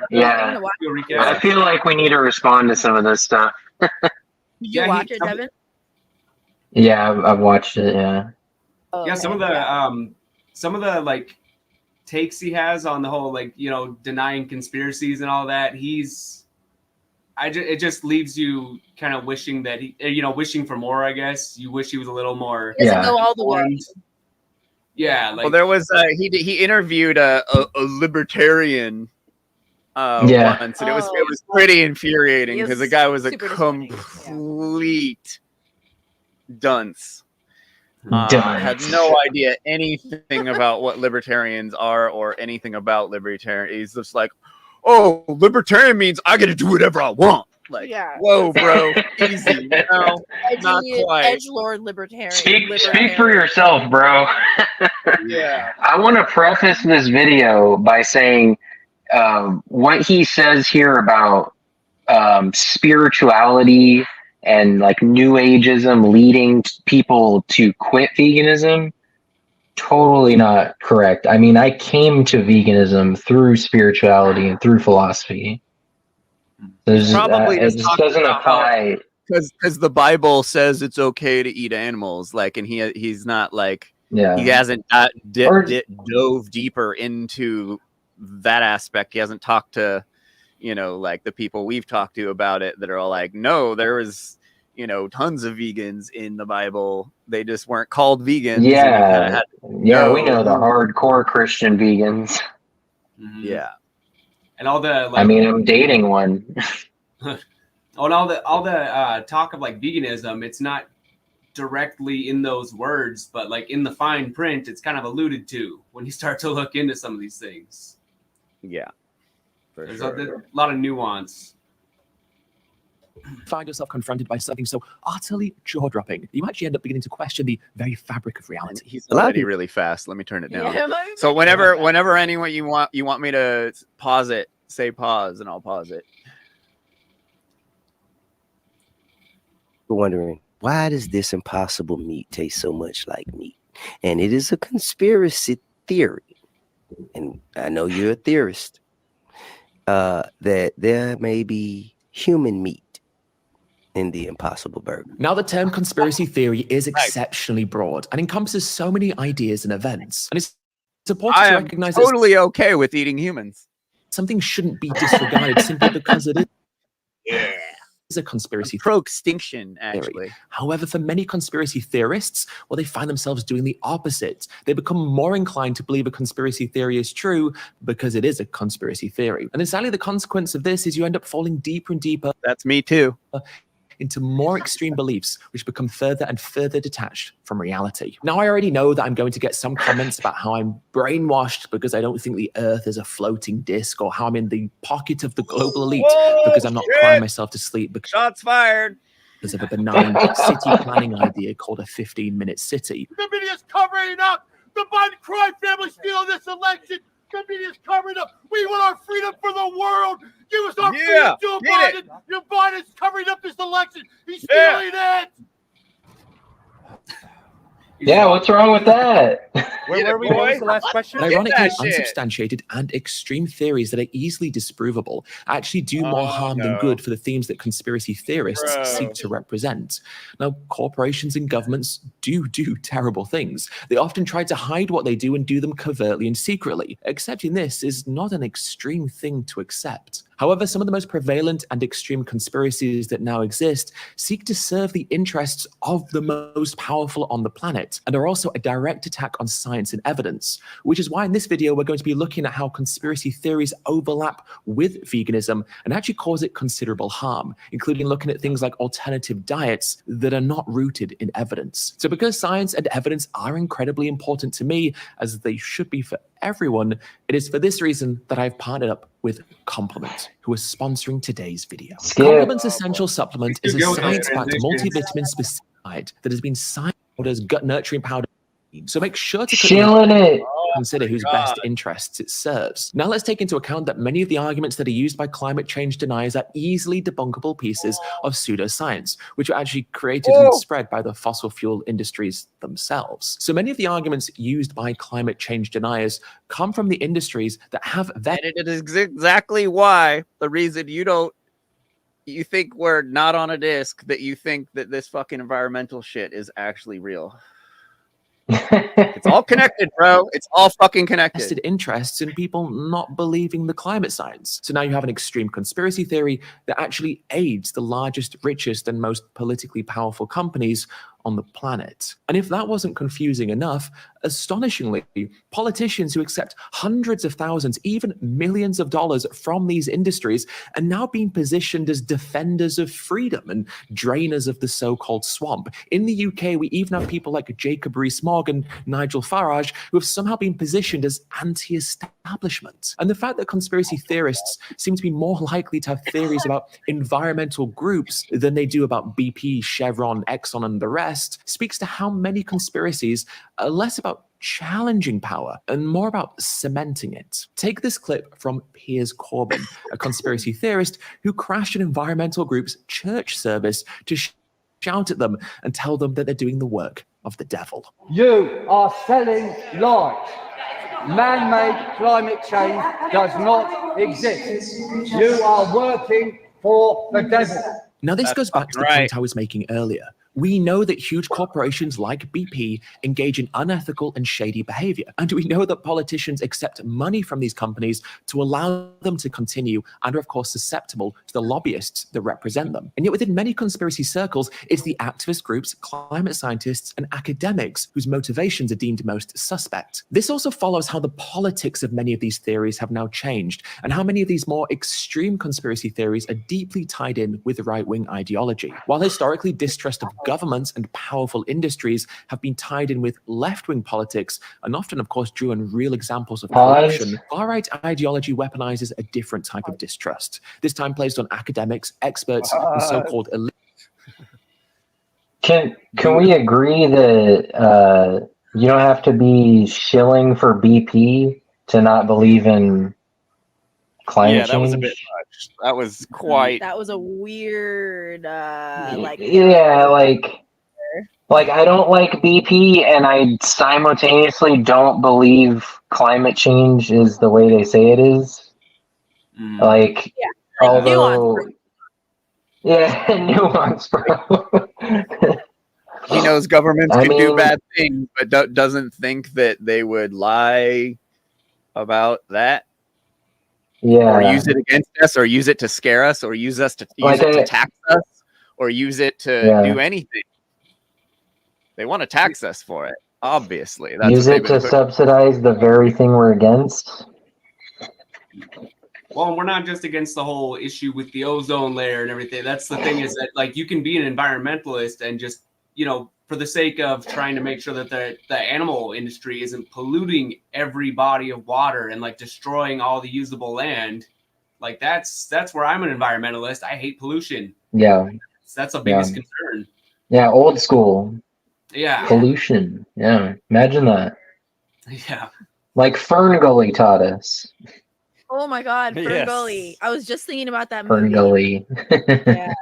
Yeah. I feel like we need to respond to some of this stuff. Did you watch it, Devin? Yeah, I've watched it. Yeah. Oh, yeah, okay. some of the like takes he has on the whole denying conspiracies and all that. It just leaves you kind of wishing that wishing for more. I guess you wish he was a little more. He doesn't go all the way. Yeah, well, there was he interviewed a libertarian once, and it was pretty infuriating because the guy was a complete dunce. Had no idea anything about what libertarians are or anything about libertarian. He's just like, oh, libertarian means I get to do whatever I want. Like, whoa, bro, easy. No, not quite. Edgelord libertarian. Speak for yourself, bro. Yeah. I want to preface this video by saying what he says here about spirituality and like New Ageism leading people to quit veganism. Totally not correct. I mean, I came to veganism through spirituality and through philosophy. Probably it just doesn't apply because the Bible says it's okay to eat animals. Like, and he's not like he hasn't dove deeper into that aspect. He hasn't talked to like the people we've talked to about it that are all like, no, there was tons of vegans in the Bible. They just weren't called vegans. Yeah, we know the hardcore Christian vegans. Mm-hmm. Yeah. And all the I mean, I'm dating one. And all the talk of like veganism, it's not directly in those words, but like in the fine print, it's kind of alluded to when you start to look into some of these things. Yeah, there's a lot of nuance. Find yourself confronted by something so utterly jaw-dropping, you actually end up beginning to question the very fabric of reality. He's already really fast. Let me turn it down. So whenever anyone you want me to pause it, say pause, and I'll pause it. We're wondering, why does this impossible meat taste so much like meat? And it is a conspiracy theory, and I know you're a theorist, that there may be human meat in the Impossible Burger. Now, the term conspiracy theory is exceptionally broad and encompasses so many ideas and events. And it's important to recognize that totally okay with eating humans. Something shouldn't be disregarded simply because it is. Yeah. Is a conspiracy pro-extinction, actually. However, for many conspiracy theorists, well, they find themselves doing the opposite. They become more inclined to believe a conspiracy theory is true because it is a conspiracy theory. And sadly, the consequence of this is you end up falling deeper and deeper. That's me too. Into more extreme beliefs, which become further and further detached from reality. Now, I already know that I'm going to get some comments about how I'm brainwashed because I don't think the Earth is a floating disc, or how I'm in the pocket of the global elite because I'm not crying myself to sleep. Because shots fired. Because of a benign city planning idea called a 15-minute city. The media is covering up. The Biden crime family stealing this election. The media is covering up. We want our freedom for the world. Give us our freedom, Joe Biden. Joe Biden's covering up this election. He's stealing it. Yeah, what's wrong with that? Where were we? What was the last question? Ironically, unsubstantiated and extreme theories that are easily disprovable actually do more harm than good for the themes that conspiracy theorists seek to represent. Now, corporations and governments do terrible things. They often try to hide what they do and do them covertly and secretly. Accepting this is not an extreme thing to accept. However, some of the most prevalent and extreme conspiracies that now exist seek to serve the interests of the most powerful on the planet and are also a direct attack on science and evidence, which is why in this video we're going to be looking at how conspiracy theories overlap with veganism and actually cause it considerable harm, including looking at things like alternative diets that are not rooted in evidence. So because science and evidence are incredibly important to me, as they should be for everyone, it is for this reason that I've partnered up with Complement, who is sponsoring today's video. Complement's essential supplement is a science-backed multivitamin specific diet that has been signed as gut nurturing powder. So make sure to chilling it. consider whose best interests it serves. Now let's take into account that many of the arguments that are used by climate change deniers are easily debunkable pieces of pseudoscience, which were actually created and spread by the fossil fuel industries themselves. So many of the arguments used by climate change deniers come from the industries that have and it is exactly why the reason you think we're not on a disc, that you think that this fucking environmental shit is actually real. It's all connected, bro. It's all fucking connected. Vested interests in people not believing the climate science. So now you have an extreme conspiracy theory that actually aids the largest, richest, and most politically powerful companies on the planet. And if that wasn't confusing enough, astonishingly, politicians who accept hundreds of thousands, even millions of dollars from these industries are now being positioned as defenders of freedom and drainers of the so-called swamp. In the UK, we even have people like Jacob Rees-Mogg and Nigel Farage who have somehow been positioned as anti-establishment. And the fact that conspiracy theorists seem to be more likely to have theories about environmental groups than they do about BP, Chevron, Exxon, and the rest speaks to how many conspiracies are less about challenging power and more about cementing it. Take this clip from Piers Corbyn, a conspiracy theorist who crashed an environmental group's church service to shout at them and tell them that they're doing the work of the devil. You are selling lies. Man-made climate change does not exist. You are working for the devil. Now, this goes back to the point I was making earlier. We know that huge corporations like BP engage in unethical and shady behavior. And we know that politicians accept money from these companies to allow them to continue and are, of course, susceptible to the lobbyists that represent them. And yet within many conspiracy circles, it's the activist groups, climate scientists, and academics whose motivations are deemed most suspect. This also follows how the politics of many of these theories have now changed, and how many of these more extreme conspiracy theories are deeply tied in with right-wing ideology. While historically distrust of governments and powerful industries have been tied in with left-wing politics, and often, of course, drew on real examples of corruption, far-right ideology weaponizes a different type of distrust, this time placed on academics, experts, and so-called elite. Can we agree that you don't have to be shilling for BP to not believe in climate change? That was a bit much. That was quite. That was a weird, like I don't like BP, and I simultaneously don't believe climate change is the way they say it is. Although, nuance, bro. He knows governments can do bad things, but doesn't think that they would lie about that. Yeah. Or use it against us, or use it to scare us, or use it to tax us, or use it to do anything. They want to tax us for it, obviously. That's use it to subsidize the very thing we're against. Well, we're not just against the whole issue with the ozone layer and everything. That's the thing, is that like you can be an environmentalist and just, for the sake of trying to make sure that the animal industry isn't polluting every body of water and like destroying all the usable land. Like that's where I'm an environmentalist. I hate pollution. Yeah. That's the biggest concern. Yeah, old school. Yeah. Pollution. Yeah. Imagine that. Yeah. Like Fern Gully taught us. Oh my God, Fern Gully. I was just thinking about that Fern movie. Gully. Yeah.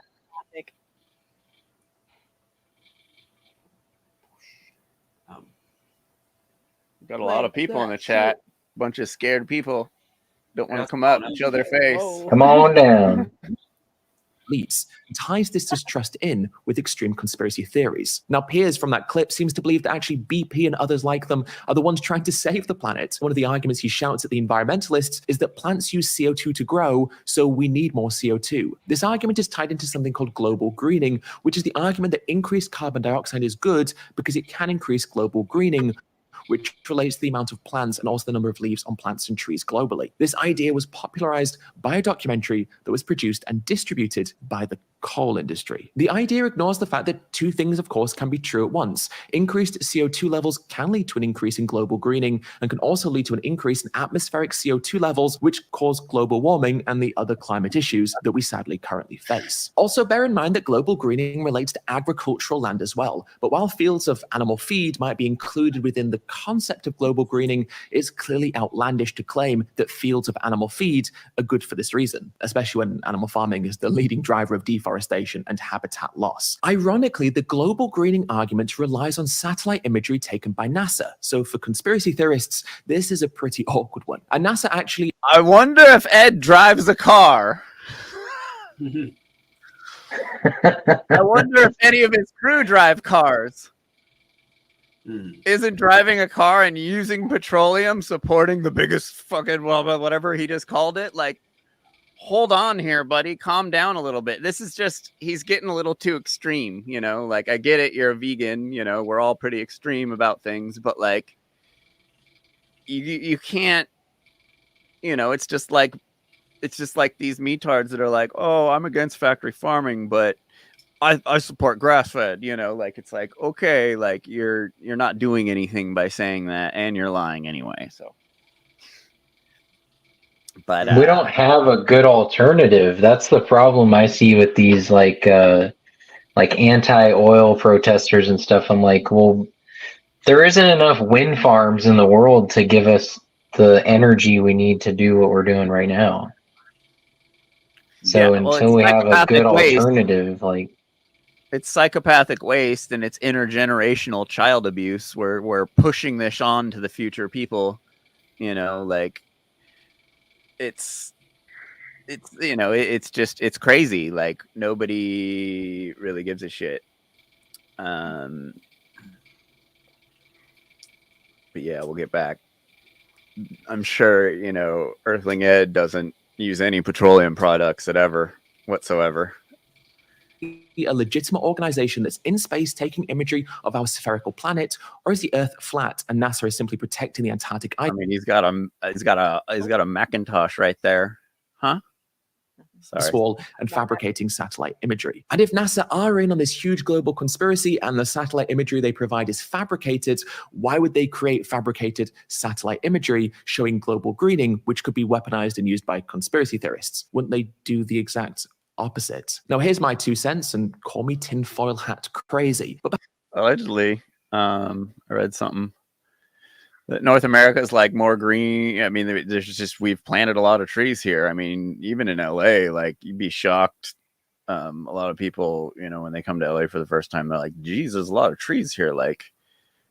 Got a lot of people in the chat. Bunch of scared people. Don't want to come up and show their face. Come on down. Leads ties this distrust in with extreme conspiracy theories. Now, Piers from that clip seems to believe that actually BP and others like them are the ones trying to save the planet. One of the arguments he shouts at the environmentalists is that plants use CO2 to grow, so we need more CO2. This argument is tied into something called global greening, which is the argument that increased carbon dioxide is good because it can increase global greening, which relates to the amount of plants and also the number of leaves on plants and trees globally. This idea was popularized by a documentary that was produced and distributed by the coal industry. The idea ignores the fact that two things, of course, can be true at once. Increased CO2 levels can lead to an increase in global greening and can also lead to an increase in atmospheric CO2 levels, which cause global warming and the other climate issues that we sadly currently face. Also, bear in mind that global greening relates to agricultural land as well. But while fields of animal feed might be included within the concept of global greening, it's clearly outlandish to claim that fields of animal feed are good for this reason, especially when animal farming is the leading driver of deforestation and habitat loss. Ironically, the global greening argument relies on satellite imagery taken by NASA. So for conspiracy theorists, this is a pretty awkward one. And NASA actually... I wonder if Ed drives a car. I wonder if any of his crew drive cars. Isn't driving a car and using petroleum supporting the biggest fucking, well, whatever he just called it? Like, hold on here, buddy. Calm down a little bit. This is just, he's getting a little too extreme, you know? Like, I get it, you're a vegan, you know, we're all pretty extreme about things, but like, you can't, you know, it's just like these metards that are like, oh, I'm against factory farming, but I support grass-fed, you know, like, it's like, okay, like, you're not doing anything by saying that, and you're lying anyway, so. But we don't have a good alternative. That's the problem I see with these like anti-oil protesters and stuff. I'm like, well, there isn't enough wind farms in the world to give us the energy we need to do what we're doing right now. So until we have a good alternative, like, it's psychopathic waste and it's intergenerational child abuse. We're pushing this on to the future people, you know, like, it's you know, it's just, it's crazy. Like, nobody really gives a shit. But yeah, we'll get back. I'm sure, you know, Earthling Ed doesn't use any petroleum products whatsoever. A legitimate organization that's in space taking imagery of our spherical planet, or is the Earth flat and NASA is simply protecting the Antarctic? I mean, he's got a Macintosh right there, huh? Sorry. Wall and fabricating satellite imagery. And if NASA are in on this huge global conspiracy and the satellite imagery they provide is fabricated, why would they create fabricated satellite imagery showing global greening, which could be weaponized and used by conspiracy theorists? Wouldn't they do the exact opposite? Now, here's my 2 cents, and call me tinfoil hat crazy. But allegedly, I read something that North America is like more green. I mean, there's just, we've planted a lot of trees here. I mean, even in LA, like, you'd be shocked. A lot of people, you know, when they come to LA for the first time, they're like, geez, there's a lot of trees here. Like,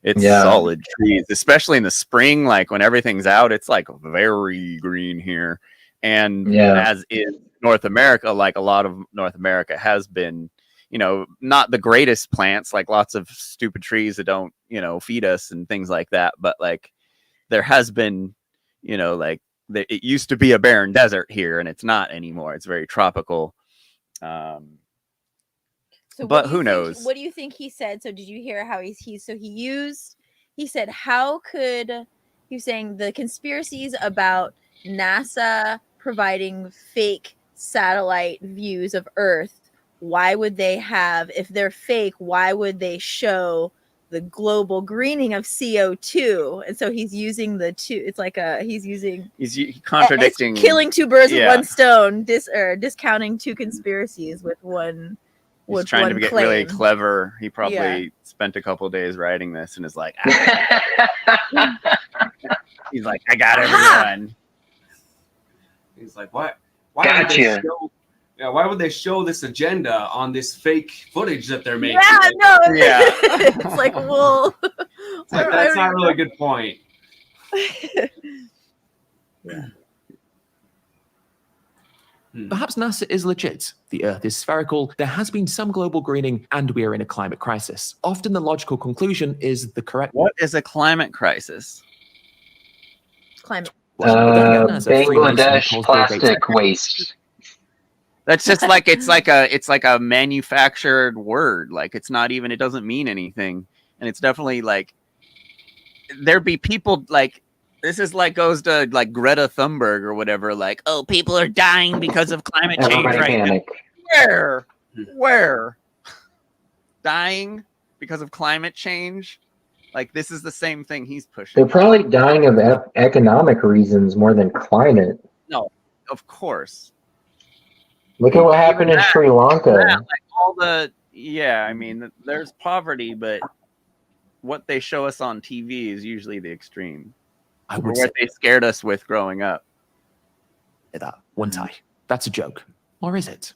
it's solid trees, especially in the spring, like when everything's out, it's like very green here. And as in North America, like, a lot of North America has been, you know, not the greatest plants, like lots of stupid trees that don't, you know, feed us and things like that. But like, there has been, you know, like, it used to be a barren desert here and it's not anymore. It's very tropical. So but who knows? What do you think he said? So did you hear how he said, how could, he was saying the conspiracies about NASA providing fake satellite views of Earth, why would they have, if they're fake, why would they show the global greening of CO2? And so he's using the two, it's like he's contradicting, killing two birds with one stone, discounting two conspiracies with one. He's trying to get really clever. He probably spent a couple of days writing this and is like, he's like, I got everyone. He's like, what? Why would they show this agenda on this fake footage that they're making? Yeah, no. Yeah. It's like, well, it's like, that's not really a good point. Yeah. Perhaps NASA is legit. The Earth is spherical, there has been some global greening, and we are in a climate crisis. Often the logical conclusion is the correct... What is a climate crisis? Climate. Bangladesh plastic waste. That's just like, it's like a manufactured word. Like, it's not even, it doesn't mean anything. And it's definitely like, there'd be people like, this is like, goes to like Greta Thunberg or whatever, like, oh, people are dying because of climate change right now. Where? Where? Dying because of climate change? Like, this is the same thing he's pushing. They're probably dying of economic reasons more than climate. No, of course. Look at what happened in Sri Lanka. I mean, there's poverty, but what they show us on TV is usually the extreme. Or what they scared us with growing up. That one tie. That's a joke. Or is it?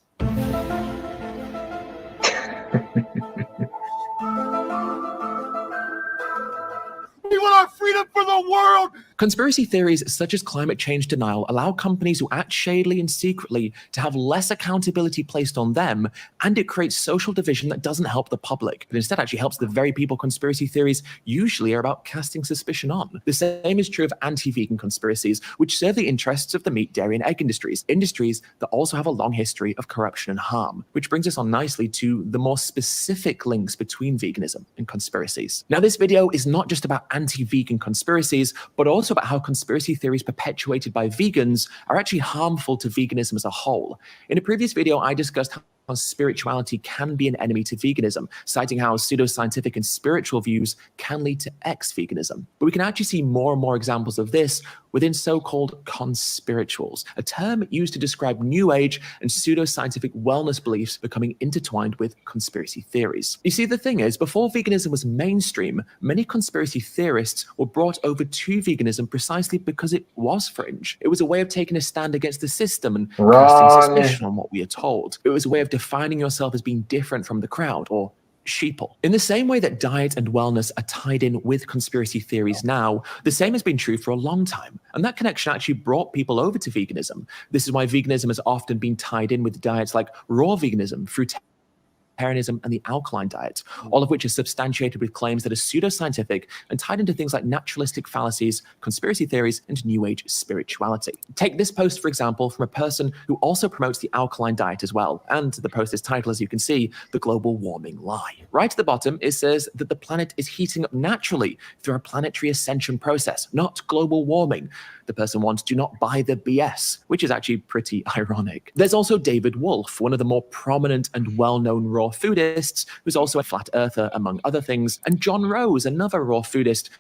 We want our freedom for the world. Conspiracy theories such as climate change denial allow companies who act shadily and secretly to have less accountability placed on them, and it creates social division that doesn't help the public, but instead actually helps the very people conspiracy theories usually are about casting suspicion on. The same is true of anti-vegan conspiracies, which serve the interests of the meat, dairy, and egg industries that also have a long history of corruption and harm, which brings us on nicely to the more specific links between veganism and conspiracies. Now, this video is not just about anti-vegan conspiracies, but also about how conspiracy theories perpetuated by vegans are actually harmful to veganism as a whole. In a previous video, I discussed how spirituality can be an enemy to veganism, citing how pseudoscientific and spiritual views can lead to ex-veganism. But we can actually see more and more examples of this within so-called conspirituals, a term used to describe New Age and pseudoscientific wellness beliefs becoming intertwined with conspiracy theories. You see, the thing is, before veganism was mainstream, many conspiracy theorists were brought over to veganism precisely because it was fringe. It was a way of taking a stand against the system and casting suspicion on what we are told. It was a way of defining yourself as being different from the crowd, or sheeple. In the same way that diet and wellness are tied in with conspiracy theories now, the same has been true for a long time. And that connection actually brought people over to veganism. This is why veganism has often been tied in with diets like raw veganism, fruitarianism, and the alkaline diet, all of which is substantiated with claims that are pseudoscientific and tied into things like naturalistic fallacies, conspiracy theories, and New Age spirituality. Take this post, for example, from a person who also promotes the alkaline diet as well, and the post is titled, as you can see, The Global Warming Lie. Right at the bottom, it says that the planet is heating up naturally through a planetary ascension process, not global warming. The person wants "do not buy the BS," which is actually pretty ironic. There's also David Wolfe, one of the more prominent and well-known raw foodists, who's also a flat earther, among other things, and John Rose, another raw foodist,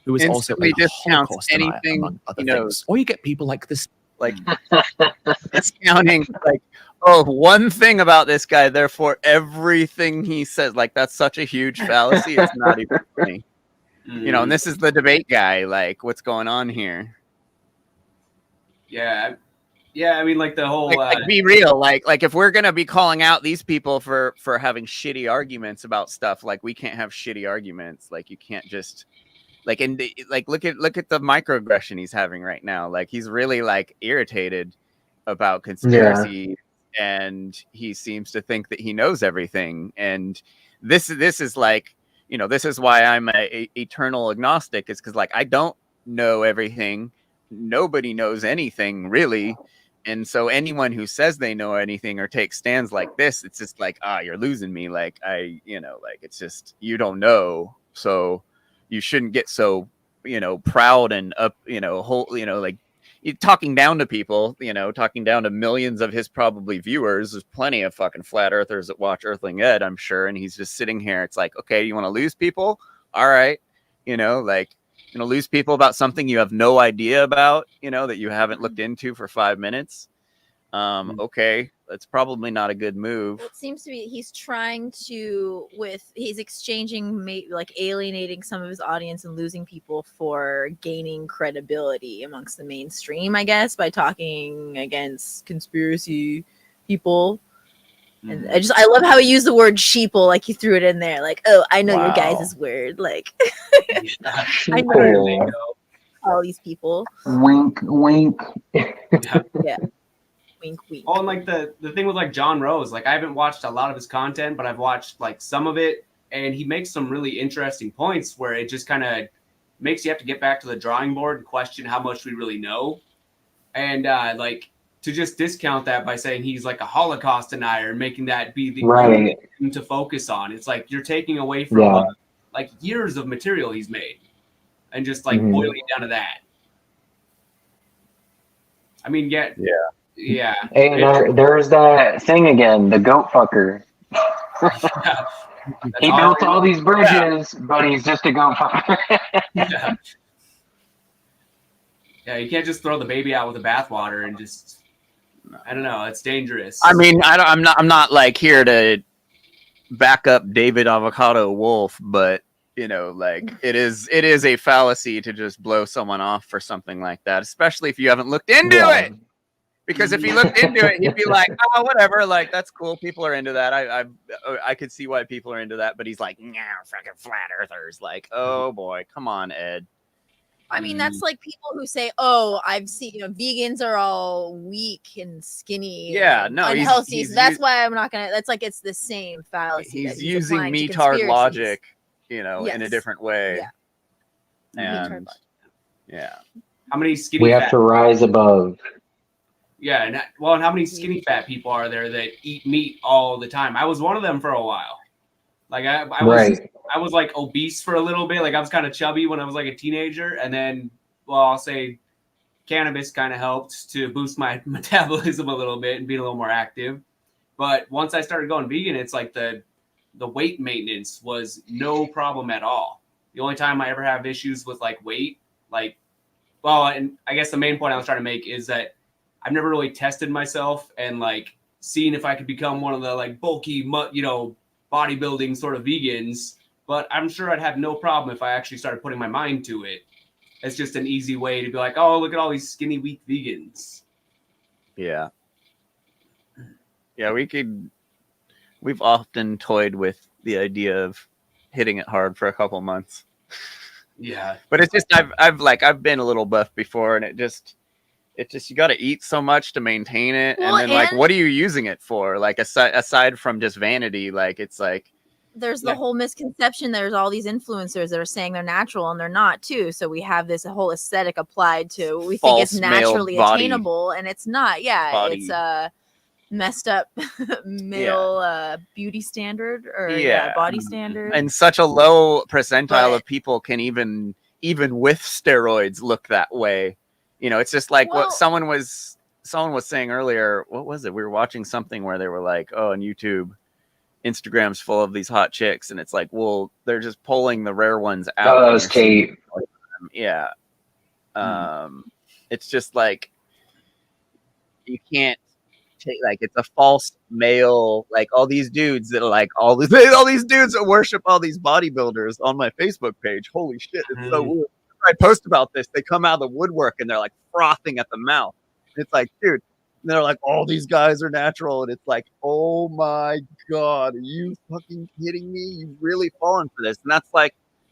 who is also a Holocaust denier, among other things. Or you get people like this, like discounting, like, oh, one thing about this guy, therefore everything he says, like, that's such a huge fallacy. It's not even funny. You know, and this is the debate guy. Like, what's going on here? Yeah, I mean, like the whole like be real. Like if we're gonna be calling out these people for having shitty arguments about stuff, like we can't have shitty arguments. Like you can't just like look at the microaggression he's having right now. Like he's really like irritated about conspiracy, and he seems to think that he knows everything. And this is like, you know, this is why I'm a eternal agnostic. Is because like I don't know everything. Nobody knows anything really, and so anyone who says they know anything or takes stands like this, it's just like, you're losing me. Like it's just, you don't know, so you shouldn't get so, proud and up, like you're talking down to people, talking down to millions of his probably viewers. There's plenty of fucking flat earthers that watch Earthling Ed, I'm sure, and he's just sitting here. It's like, okay, you want to lose people? All right, lose people about something you have no idea about, that you haven't looked into for 5 minutes. Okay, that's probably not a good move. It seems to be he's trying to, he's exchanging, like alienating some of his audience and losing people for gaining credibility amongst the mainstream, I guess, by talking against conspiracy people. And I love how he used the word sheeple, like he threw it in there, like, oh, I know your guys is weird, like I know all these people. Wink, wink. Yeah. Wink, wink. Oh, and like the thing with like John Rose, like I haven't watched a lot of his content, but I've watched like some of it, and he makes some really interesting points where it just kind of makes you have to get back to the drawing board and question how much we really know. And like to just discount that by saying he's like a Holocaust denier and making that be the only thing to focus on. It's like you're taking away from like years of material he's made and just like boiling it down to that. I mean, Yeah. Hey, there's that thing again, the goat fucker. Yeah. He built all these bridges, but he's just a goat fucker. Yeah. Yeah, you can't just throw the baby out with the bathwater and just. I don't know. It's dangerous. I mean, I'm not like here to back up David Avocado Wolf, but you know, like it is a fallacy to just blow someone off for something like that, especially if you haven't looked into it. Because if he looked into it, he'd be like, "Oh, whatever, like that's cool. People are into that. I could see why people are into that." But he's like, "Nah, fucking flat earthers." Like, oh boy, come on, Ed. I mean, that's like people who say, "Oh, I've seen vegans are all weak and skinny, yeah, and no, unhealthy." So that's why I'm not gonna. That's like it's the same fallacy. He's using metard logic, you know, in a different way. Yeah. And yeah, how many skinny? We have to rise above. Yeah, and how many skinny fat people are there that eat meat all the time? I was one of them for a while. Like I was like obese for a little bit. Like I was kind of chubby when I was like a teenager, and then I'll say cannabis kind of helped to boost my metabolism a little bit and be a little more active. But once I started going vegan, it's like the weight maintenance was no problem at all. The only time I ever have issues with like weight, and I guess the main point I was trying to make is that I've never really tested myself and like seen if I could become one of the like bulky, bodybuilding sort of vegans. But I'm sure I'd have no problem if I actually started putting my mind to it. It's just an easy way to be like, oh, look at all these skinny, weak vegans. Yeah. Yeah, we've often toyed with the idea of hitting it hard for a couple months. Yeah. But it's just I've been a little buff before, and it just you got to eat so much to maintain it. Well, and then like, what are you using it for? Like aside from just vanity, like it's like there's the whole misconception. There's all these influencers that are saying they're natural and they're not too. So we have this whole aesthetic applied to, we think it's naturally attainable and it's not. Yeah. It's a messed up middle beauty standard or body standard. And such a low percentile of people can even with steroids look that way. You know, it's just like what someone was saying earlier. What was it? We were watching something where they were like, oh, on YouTube, Instagram's full of these hot chicks, and it's like, well, they're just pulling the rare ones out. Oh, that's Kate. Yeah. It's just like you can't take, like, it's a false male, like all these dudes that are like all these dudes that worship all these bodybuilders on my Facebook page. Holy shit, it's so weird. I post about this, they come out of the woodwork and they're like frothing at the mouth. It's like, dude, and they're like, all these guys are natural, and it's like, oh my god, are you fucking kidding me? You've really fallen for this. And that's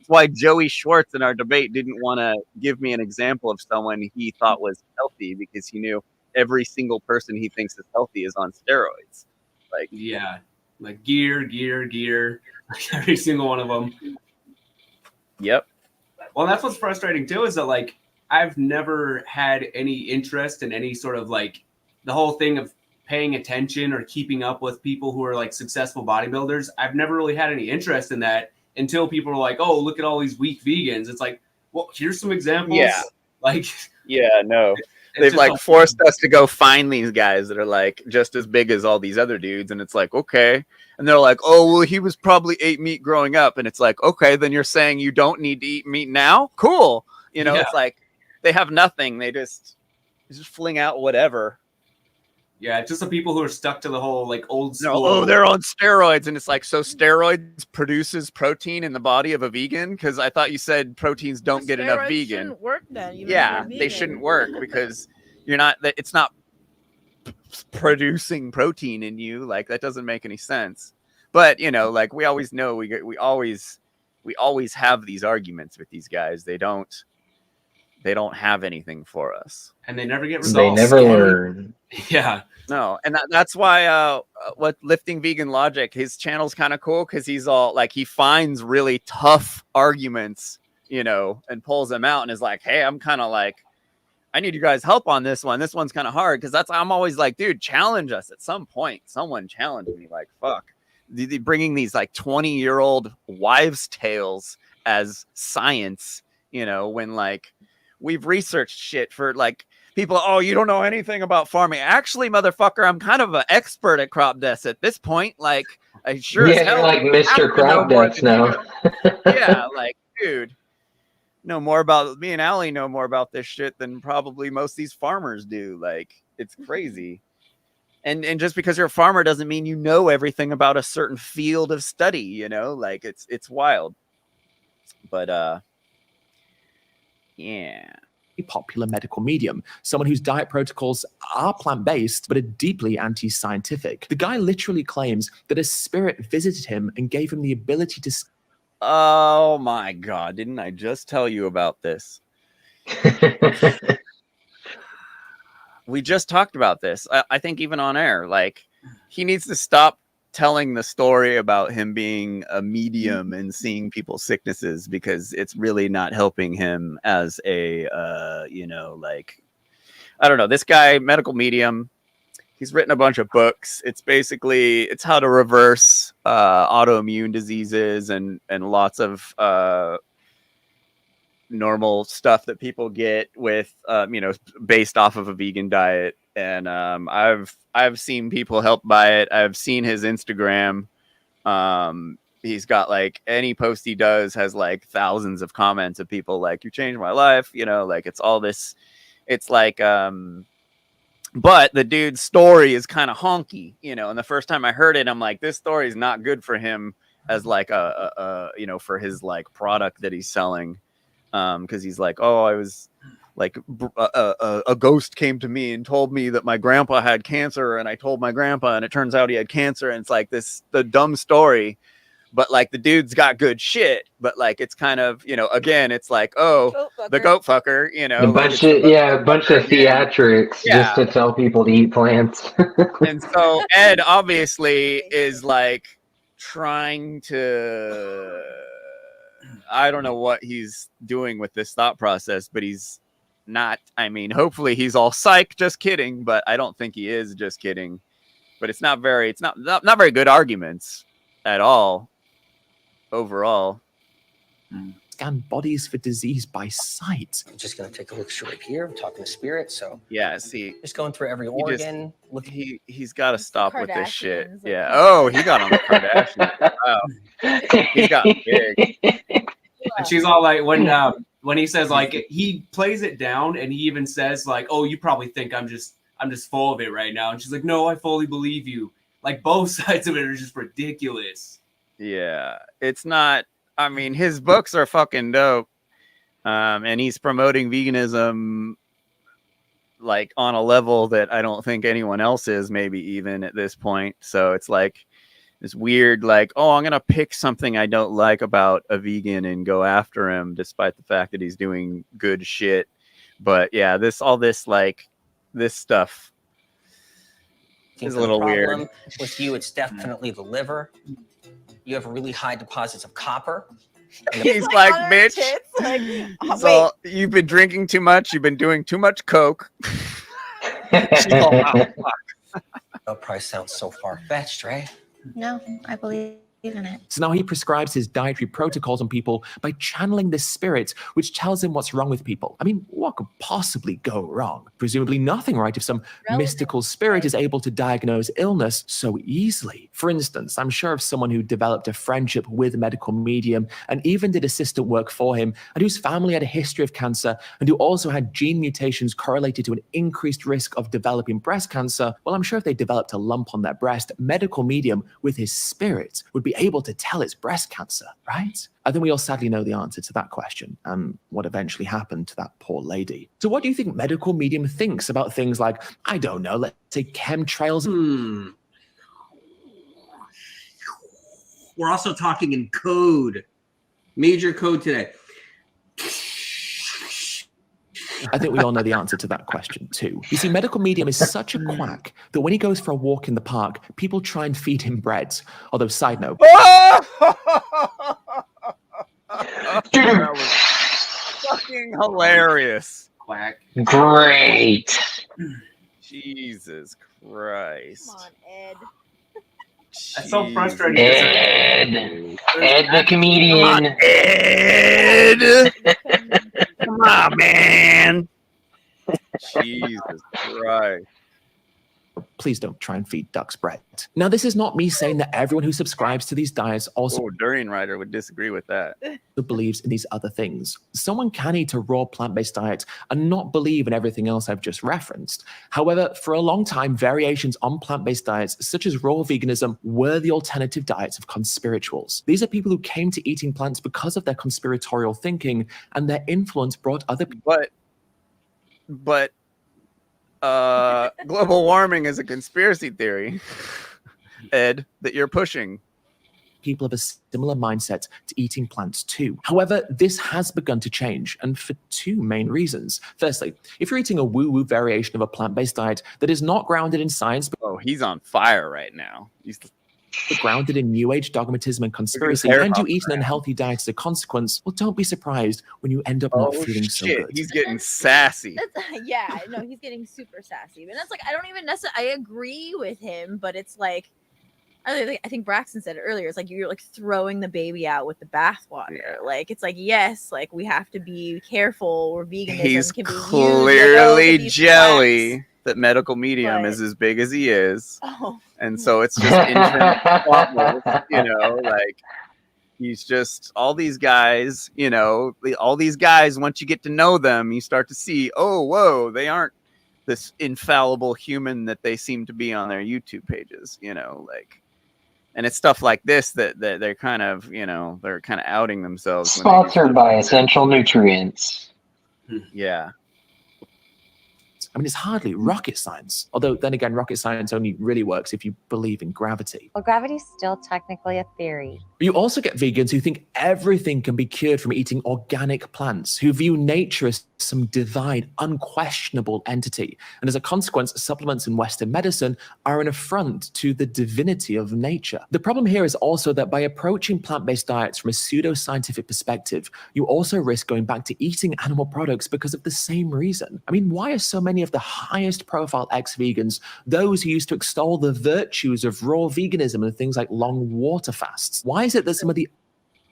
why Joey Schwartz in our debate didn't want to give me an example of someone he thought was healthy, because he knew every single person he thinks is healthy is on steroids. Like, yeah, like gear, every single one of them. Yep. Well, that's what's frustrating too, is that like I've never had any interest in any sort of like the whole thing of paying attention or keeping up with people who are like successful bodybuilders. I've never really had any interest in that until people are like, oh, look at all these weak vegans. It's like, well, here's some examples. Yeah. Like, yeah, no. They've like forced us to go find these guys that are like just as big as all these other dudes. And it's like, okay. And they're like, oh, well, he was probably ate meat growing up. And it's like, okay, then you're saying you don't need to eat meat now? Cool. You know, It's like they have nothing. They just fling out whatever. Yeah, it's just the people who are stuck to the whole like old school. No, oh, they're on steroids. And it's like, so steroids produces protein in the body of a vegan? Because I thought you said proteins don't get enough vegan. Shouldn't work then. Yeah, they shouldn't work because it's not producing protein in you. Like, that doesn't make any sense. But, you know, like we always know, we always have these arguments with these guys. They don't have anything for us. And they never get results. They never learn. Yeah. No, and that's why what Lifting Vegan Logic, his channel's kind of cool, because he's all like, he finds really tough arguments, you know, and pulls them out and is like, hey, I'm kind of like, I need you guys' help on this one. This one's kind of hard, because I'm always like, dude, challenge us at some point. Someone challenge me. Like, fuck, bringing these like 20-year-old wives' tales as science, you know, when like we've researched shit for like people, oh, you don't know anything about farming. Actually, motherfucker, I'm kind of an expert at crop deaths at this point. Like, I sure as hell you're like Mr. Crop Dust now. Yeah, like, dude, know more about me and Allie know more about this shit than probably most of these farmers do. Like, it's crazy. And just because you're a farmer doesn't mean you know everything about a certain field of study, you know? Like, it's wild. But yeah. A popular medical medium, someone whose diet protocols are plant-based but are deeply anti-scientific. The guy literally claims that a spirit visited him and gave him the ability to... Oh my God, didn't I just tell you about this? We just talked about this. I think even on air, like, he needs to stop telling the story about him being a medium and seeing people's sicknesses, because it's really not helping him as a, you know, like, I don't know, this guy, medical medium, he's written a bunch of books. It's basically, it's how to reverse autoimmune diseases and lots of normal stuff that people get with, you know, based off of a vegan diet. And I've seen people helped by it. I've seen his Instagram. He's got, like, any post he does has like thousands of comments of people like, you changed my life, you know, like, it's all this, it's like, but the dude's story is kind of honky, you know, and the first time I heard it, I'm like, this story is not good for him as like a you know, for his like product that he's selling. Because he's like, oh, I was like, a ghost came to me and told me that my grandpa had cancer, and I told my grandpa, and it turns out he had cancer. And it's like the dumb story, but like the dude's got good shit. But like, it's kind of, you know, again, it's like, oh, the goat fucker, you know, A bunch of theatrics just to tell people to eat plants. And so Ed obviously is like trying to, I don't know what he's doing with this thought process, but he's not, I mean, hopefully he's all psych, just kidding, but I don't think he is just kidding. But it's not very very good arguments at all overall. Scan bodies for disease by sight. I'm just going to take a look right here. I'm talking to spirit, so yeah, see, just going through every organ. He's got to stop with this shit. Yeah. Oh, he got on the Kardashians. Wow. He's got big. And she's all like, when he says, like, he plays it down, and he even says, like, oh, you probably think I'm just full of it right now. And she's like, no, I fully believe you. Like, both sides of it are just ridiculous. Yeah, it's not. I mean, his books are fucking dope, and he's promoting veganism like on a level that I don't think anyone else is, maybe even at this point. So it's like this weird, like, oh, I'm gonna pick something I don't like about a vegan and go after him, despite the fact that he's doing good shit. But yeah, this stuff is a little weird. With you, it's definitely the liver. You have really high deposits of copper. He's like, bitch. So you've been drinking too much. You've been doing too much coke. She's all, oh, fuck. No price sounds so far-fetched, right? No, I believe in it. So now he prescribes his dietary protocols on people by channeling this spirit, which tells him what's wrong with people. I mean, what could possibly go wrong? Presumably nothing, right? If some mystical spirit is able to diagnose illness so easily. For instance, I'm sure of someone who developed a friendship with a medical medium and even did assistant work for him, and whose family had a history of cancer, and who also had gene mutations correlated to an increased risk of developing breast cancer. Well, I'm sure if they developed a lump on their breast, medical medium with his spirit would be able to tell it's breast cancer, right? I think we all sadly know the answer to that question and what eventually happened to that poor lady. So what do you think medical medium thinks about things like, I don't know, let's say chemtrails? We're also talking in code, major code today. I think we all know the answer to that question too. You see, medical medium is such a quack that when he goes for a walk in the park, people try and feed him bread. Although, side note. That was fucking hilarious. Quack. Great. Jesus Christ. Come on, Ed. That's so frustrating. Ed the comedian. Ed! Come on, man. Jesus Christ. Please don't try and feed ducks bread. Now, this is not me saying that everyone who subscribes to these diets also Durian Rider would disagree with that. believes in these other things. Someone can eat a raw plant-based diet and not believe in everything else I've just referenced. However, for a long time, variations on plant-based diets, such as raw veganism, were the alternative diets of conspirituals. These are people who came to eating plants because of their conspiratorial thinking, and their influence brought other people. But global warming is a conspiracy theory, Ed, that you're pushing. People have a similar mindset to eating plants too. However, this has begun to change, and for two main reasons. Firstly, if you're eating a woo-woo variation of a plant-based diet that is not grounded in science, he's on fire right now. He's grounded in New Age dogmatism and conspiracy, and you eat an unhealthy diet as a consequence, well, don't be surprised when you end up not feeling so good. He's getting sassy. Yeah, no, he's getting super sassy. And that's like, I don't even necessarily, I agree with him, but it's like, I think Braxton said it earlier. It's like you're like throwing the baby out with the bathwater. Yeah. Like it's like, yes, like we have to be careful, or veganism He's can be clearly used jelly plants. that medical medium is as big as he is. Oh. And so it's just internal, you know, like he's just all these guys, you know, all these guys, once you get to know them, you start to see, oh, whoa, they aren't this infallible human that they seem to be on their YouTube pages, you know, like. And it's stuff like this that they're kind of, you know, they're kind of outing themselves. Sponsored by Essential Nutrients. Yeah. I mean, it's hardly rocket science. Although, then again, rocket science only really works if you believe in gravity. Well, gravity's still technically a theory. But you also get vegans who think everything can be cured from eating organic plants, who view nature as some divine, unquestionable entity. And as a consequence, supplements in Western medicine are an affront to the divinity of nature. The problem here is also that by approaching plant-based diets from a pseudo-scientific perspective, you also risk going back to eating animal products because of the same reason. I mean, why are so many of the highest profile ex-vegans those who used to extol the virtues of raw veganism and things like long water fasts? Why is it that some of the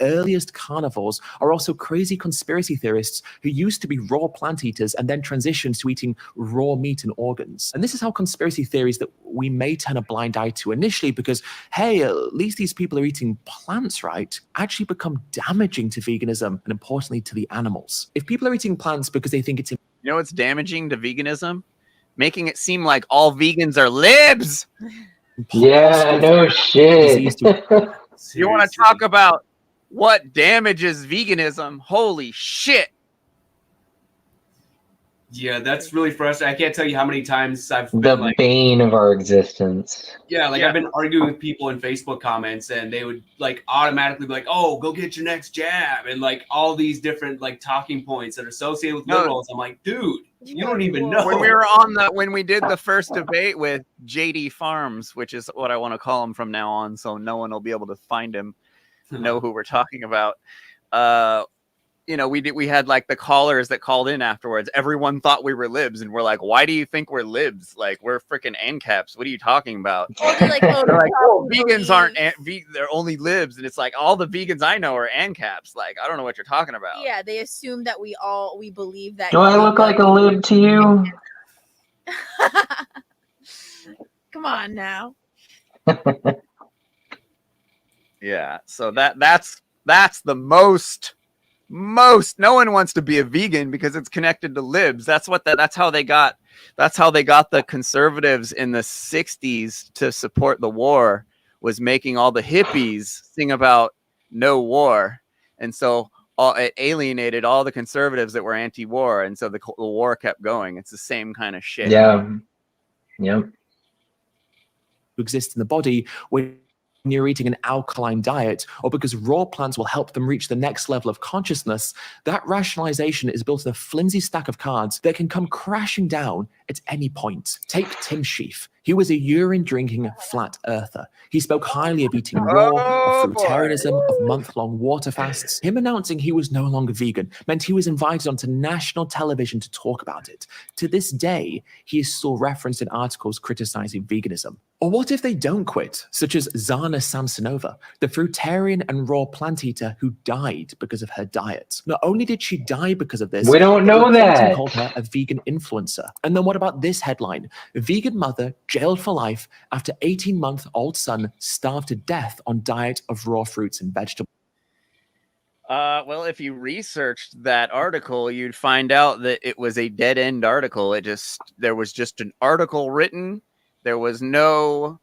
earliest carnivores are also crazy conspiracy theorists who used to be raw plant eaters and then transitioned to eating raw meat and organs? And this is how conspiracy theories that we may turn a blind eye to initially because, hey, at least these people are eating plants, right, actually become damaging to veganism and importantly to the animals. If people are eating plants because they think it's... You know what's damaging to veganism? Making it seem like all vegans are libs. Yeah, no shit. You want to talk about what damages veganism? Holy shit. Yeah, that's really frustrating. I can't tell you how many times I've been the bane of our existence. Yeah, like I've been arguing with people in Facebook comments and they would like automatically be like, oh, go get your next jab. And like all these different like talking points that are associated with liberals. I'm like, dude, you don't even know. When we did the first debate with JD Farms, which is what I want to call him from now on, so no one will be able to find him, know who we're talking about. You know, we had like the callers that called in afterwards. Everyone thought we were libs, and we're like, "Why do you think we're libs? Like, we're freaking ANCAPs. What are you talking about?" They're like, oh, vegans aren't. They're only libs, and it's like all the vegans I know are ANCAPs. Like, I don't know what you're talking about. Yeah, they assume that we believe that. Do I look like a lib to you? Come on now. Yeah, so that's the most no one wants to be a vegan because it's connected to libs. That's how they got the conservatives in the 60s to support the war, was making all the hippies sing about no war. And so it alienated all the conservatives that were anti-war, and so the war kept going. It's the same kind of shit. Yeah. Yep. Exist in the body when you're eating an alkaline diet, or because raw plants will help them reach the next level of consciousness, that rationalization is built in a flimsy stack of cards that can come crashing down at any point. Take Tim Sheaf. He was a urine-drinking flat earther. He spoke highly of eating raw, of fruitarianism, of month-long water fasts. Him announcing he was no longer vegan meant he was invited onto national television to talk about it. To this day, he is still referenced in articles criticizing veganism. Or what if they don't quit, such as Zana Samsonova, the fruitarian and raw plant eater who died because of her diet? Not only did she die because of this, We don't but know reporting that. called her a vegan influencer. And then what about this headline? Vegan mother jailed for life after 18-month-old son starved to death on diet of raw fruits and vegetables. Well, if you researched that article, you'd find out that it was a dead-end article. There was just an article written. There was nothing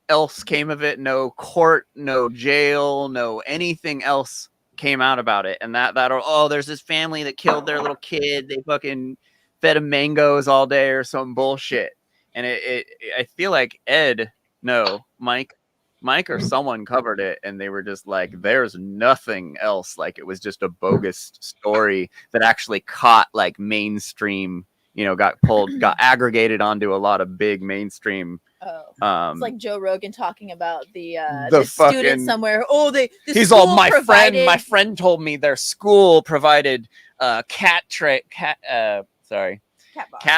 else came of it. No court, no jail, no anything else came out about it. And there's this family that killed their little kid. They fucking fed him mangoes all day or some bullshit. And I feel like Mike or someone covered it, and they were just like, there's nothing else. Like, it was just a bogus story that actually caught like mainstream, got aggregated onto a lot of big mainstream. It's like Joe Rogan talking about the fucking student somewhere. He's all, my friend told me their school provided cat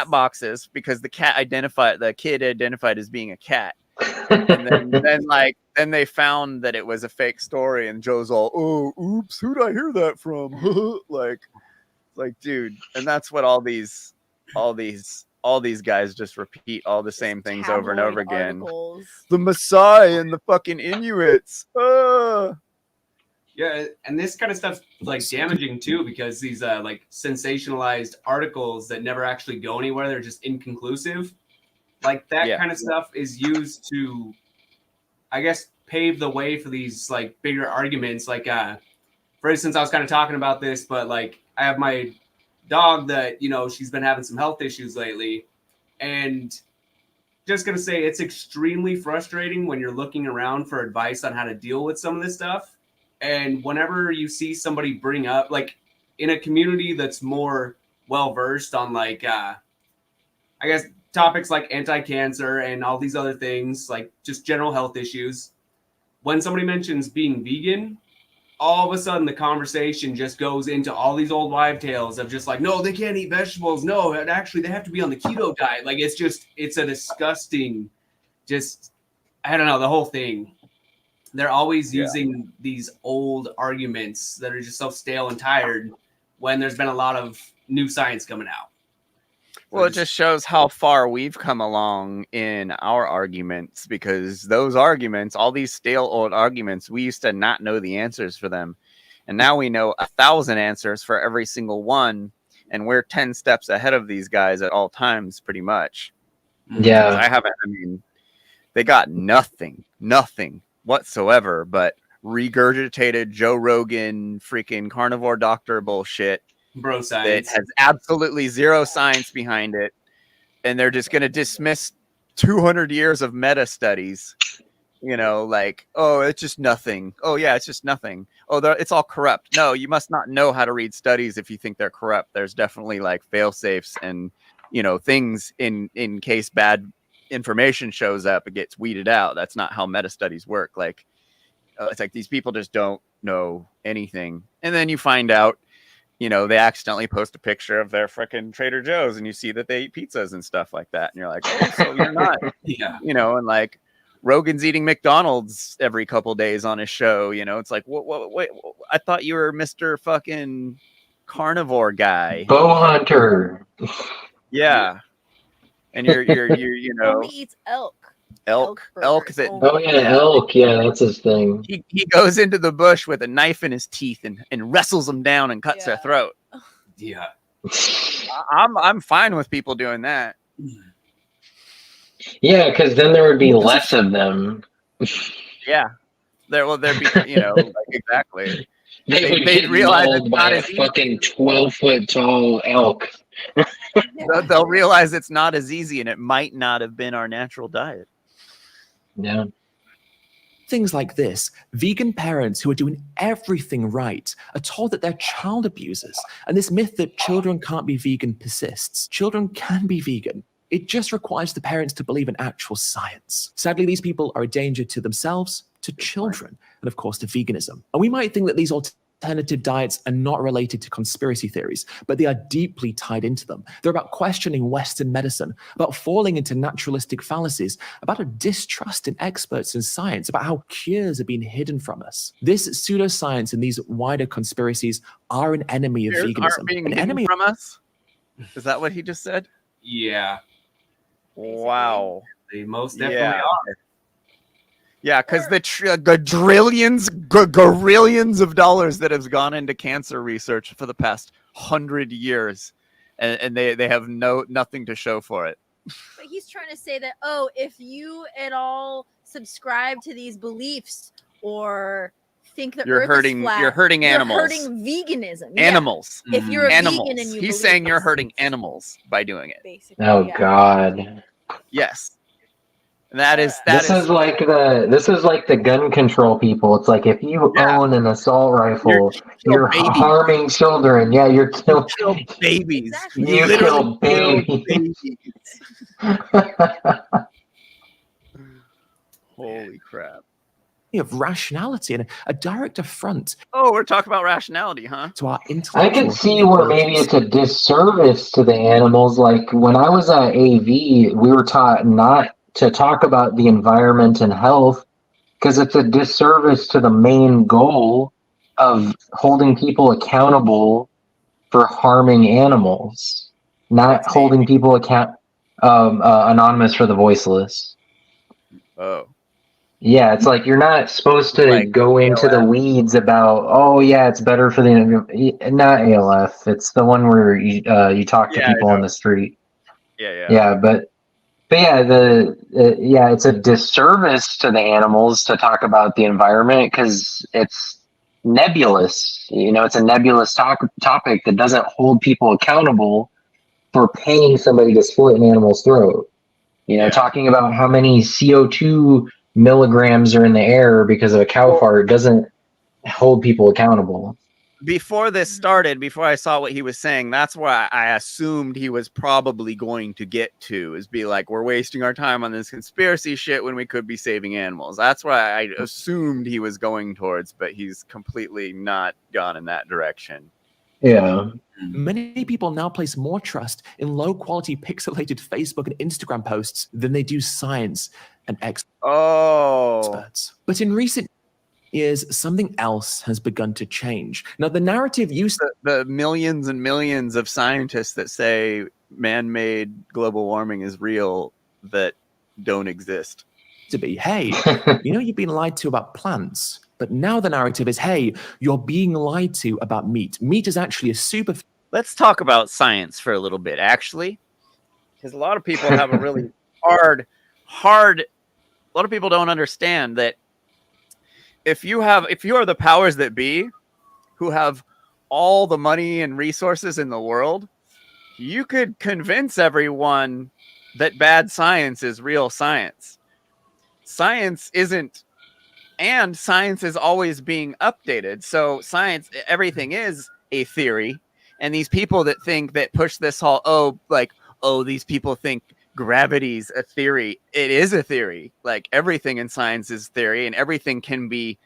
boxes because the kid identified as being a cat. And then they found that it was a fake story, and Joe's all, oh, oops, who'd I hear that from? like, dude, and that's what all these guys just repeat all the same things over and over again. Articles. The Maasai and the fucking Inuits. Yeah, and this kind of stuff's like damaging too, because these like sensationalized articles that never actually go anywhere, they're just inconclusive. Like that kind of stuff is used to, I guess, pave the way for these like bigger arguments. Like, for instance, I was kind of talking about this, but like I have my dog that, she's been having some health issues lately, and just going to say it's extremely frustrating when you're looking around for advice on how to deal with some of this stuff. And whenever you see somebody bring up, like in a community that's more well-versed on like, I guess, topics like anti-cancer and all these other things, like just general health issues. When somebody mentions being vegan, all of a sudden the conversation just goes into all these old wives' tales of just like, no, they can't eat vegetables. No, actually, they have to be on the keto diet. Like, it's a disgusting, I don't know, the whole thing. They're always using these old arguments that are just so stale and tired when there's been a lot of new science coming out. Well, it just shows how far we've come along in our arguments, because those arguments, all these stale old arguments, we used to not know the answers for them. And now we know 1,000 answers for every single one. And we're 10 steps ahead of these guys at all times, pretty much. Yeah. They got nothing whatsoever but regurgitated Joe Rogan freaking carnivore doctor bullshit. Bro science. That has absolutely zero science behind it, and they're just going to dismiss 200 years of meta studies, like, oh, it's just nothing. Oh yeah, it's just nothing. Oh, it's all corrupt. No, you must not know how to read studies if you think they're corrupt. There's definitely like fail safes and things in case bad information shows up, it gets weeded out. That's not how meta studies work. Like, it's like these people just don't know anything, and then you find out. They accidentally post a picture of their freaking Trader Joe's, and you see that they eat pizzas and stuff like that. And you're like, oh, so you're not, and like Rogan's eating McDonald's every couple days on his show. It's like, wait, I thought you were Mr. fucking carnivore guy. Bow hunter. Yeah. And you're only eats elk. Elk. Oh yeah, elk. Yeah, that's his thing. He goes into the bush with a knife in his teeth and wrestles them down and cuts their throat. Yeah, I'm fine with people doing that. Yeah, because then there would be less of them. Yeah, there'd be like, exactly. They'd realize it's not a fucking 12-foot tall elk. They'll realize it's not as easy, and it might not have been our natural diet. Yeah. Things like this, vegan parents who are doing everything right are told that they're child abusers, and this myth that children can't be vegan persists. Children can be vegan. It just requires the parents to believe in actual science. Sadly, these people are a danger to themselves, to children, and of course to veganism. And we might think that these alternative diets are not related to conspiracy theories, but they are deeply tied into them. They're about questioning Western medicine, about falling into naturalistic fallacies, about a distrust in experts in science, about how cures are being hidden from us. This pseudoscience and these wider conspiracies are an enemy of Cures veganism. aren't being An hidden enemy from us? Is that what he just said? Yeah. Wow. They most definitely are. Yeah, because the gorillions of dollars that has gone into cancer research for the past 100 years, and they have nothing to show for it. But he's trying to say that, oh, if you at all subscribe to these beliefs or think the Earth is flat, you're hurting animals. You're hurting veganism. Animals. Yeah. If you're a animals. vegan and you he's believe saying you're this. hurting animals by doing it. Basically, Oh God. Yes. And that is this is like the gun control people. It's like if you own an assault rifle, you're harming children. Yeah, you kill babies. Exactly. You kill babies. Holy crap. Of rationality and a direct affront. Oh, we're talking about rationality, huh? To our I intellectual can see where maybe it's a disservice to the animals. Like when I was at AV, we were taught not to talk about the environment and health because it's a disservice to the main goal of holding people accountable for harming animals, not holding people anonymous for the voiceless. Oh. Yeah, it's like you're not supposed to go into the weeds about, oh yeah, it's better for the not ALF. It's the one where you talk to people on the street. Yeah, but yeah, it's a disservice to the animals to talk about the environment because it's nebulous. It's a nebulous topic that doesn't hold people accountable for paying somebody to slit an animal's throat. Talking about how many CO2 milligrams are in the air because of a cow fart doesn't hold people accountable. Before this started, before I saw what he was saying, that's why I assumed he was probably going to get to, is be like, we're wasting our time on this conspiracy shit when we could be saving animals. That's why I assumed he was going towards, but he's completely not gone in that direction. Yeah. Many people now place more trust in low-quality pixelated Facebook and Instagram posts than they do science and experts. But in recent years, something else has begun to change. Now, the narrative used the millions and millions of scientists that say man-made global warming is real that don't exist to be, hey, you've been lied to about plants. But now the narrative is, hey, you're being lied to about meat. Meat is actually a super... Let's talk about science for a little bit, actually. Because a lot of people have a really hard... A lot of people don't understand that if you are the powers that be, who have all the money and resources in the world, you could convince everyone that bad science is real science. Science isn't... And science is always being updated. So science, everything is a theory. And these people that think that push this whole, these people think gravity's a theory. It is a theory. Like everything in science is theory and everything can be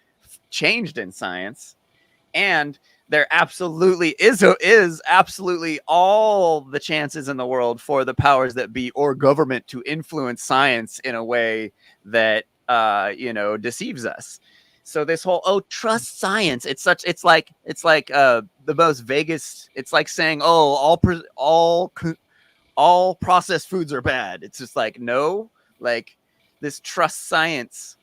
changed in science. And there absolutely is absolutely all the chances in the world for the powers that be or government to influence science in a way that deceives us. So this whole trust science, it's like the most vaguest. It's like saying all processed foods are bad. It's just like, no, like this trust science.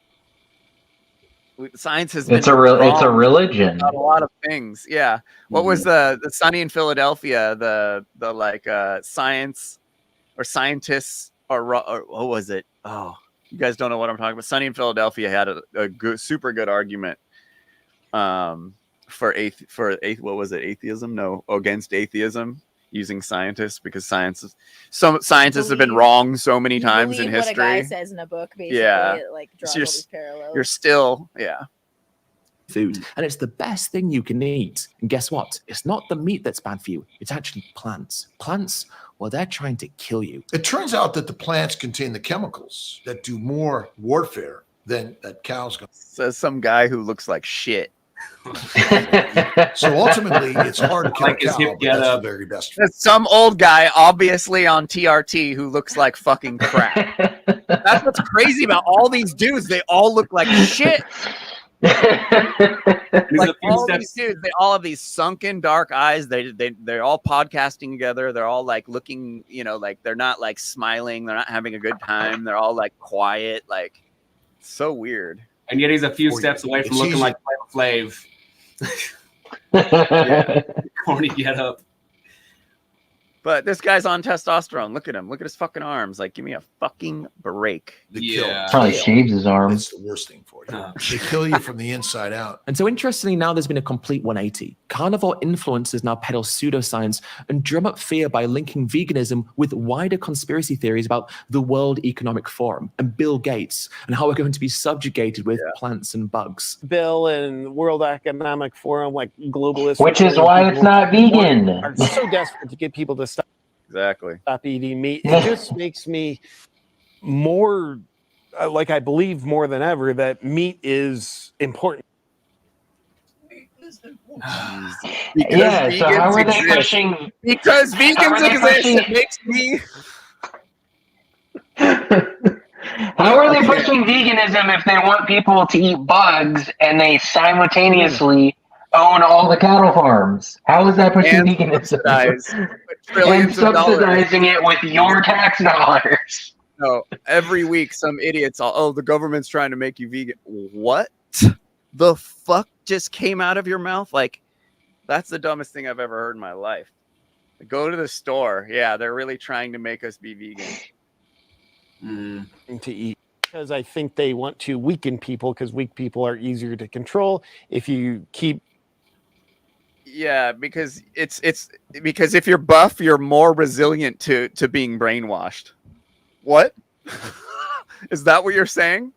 Science has been it's a religion about a lot of things. Yeah. What was the Sunny in Philadelphia, the science or scientists or what was it? Oh, you guys don't know what I'm talking about. Sunny in Philadelphia had a good, super good argument for what was it? Atheism? No, against atheism using scientists because some scientists have been wrong so many times in history. What a guy says in a book, basically, it draws all these parallels. You're still, food, and it's the best thing you can eat. And guess what? It's not the meat that's bad for you. It's actually plants. Plants, well, they're trying to kill you. It turns out that the plants contain the chemicals that do more warfare than that cows go. Says some guy who looks like shit. So ultimately, it's hard to kill Like a his cow, hip but that's getup. the very best. That's some old guy, obviously on TRT, who looks like fucking crap. That's what's crazy about all these dudes. They all look like shit. Like all these dudes, they all have these sunken dark eyes. They're all podcasting together. They're all like looking, you know, like they're not like smiling. They're not having a good time. They're all like quiet. Like so weird. And yet he's a few steps away from looking like Flav. Yeah. Corny get up. But this guy's on testosterone. Look at him. Look at his fucking arms. Like, give me a fucking break. Probably shaves his arms. That's the worst thing for you. They kill you from the inside out. And so interestingly, now there's been a complete 180. Carnivore influencers now peddle pseudoscience and drum up fear by linking veganism with wider conspiracy theories about the World Economic Forum and Bill Gates and how we're going to be subjugated with plants and bugs. Bill and World Economic Forum, like globalists. Which is why it's not vegan. Are so desperate to get people to stop eating meat. It just makes me more like I believe more than ever that meat is important. Yeah, so how are they pushing? Because vegans exist, it makes me. How are they pushing veganism if they want people to eat bugs and they simultaneously own all the cattle farms? How is that pushing veganism? And subsidizing it with your tax dollars. No, every week some idiots the government's trying to make you vegan. What the fuck just came out of your mouth? Like, that's the dumbest thing I've ever heard in my life. Go to the store. Yeah, they're really trying to make us be vegan. To eat, because I think they want to weaken people because weak people are easier to control. If you keep because it's because if you're buff, you're more resilient to being brainwashed. What? Is that what you're saying?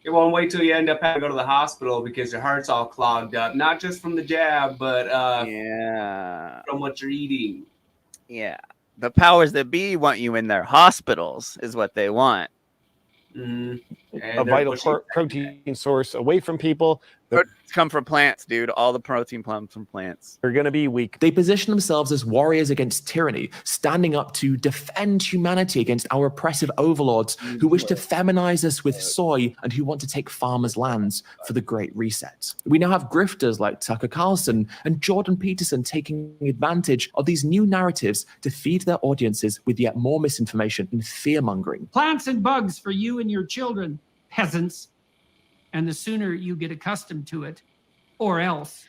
It won't wait till you end up having to go to the hospital because your heart's all clogged up, not just from the jab, but from what you're eating. Yeah. The powers that be want you in their hospitals is what they want. A vital protein source away from people. Come from plants, dude. All the protein comes from plants. They're going to be weak. They position themselves as warriors against tyranny, standing up to defend humanity against our oppressive overlords who wish to feminize us with soy and who want to take farmers' lands for the Great Reset. We now have grifters like Tucker Carlson and Jordan Peterson taking advantage of these new narratives to feed their audiences with yet more misinformation and fear-mongering. Plants and bugs for you and your children, peasants. And the sooner you get accustomed to it, or else,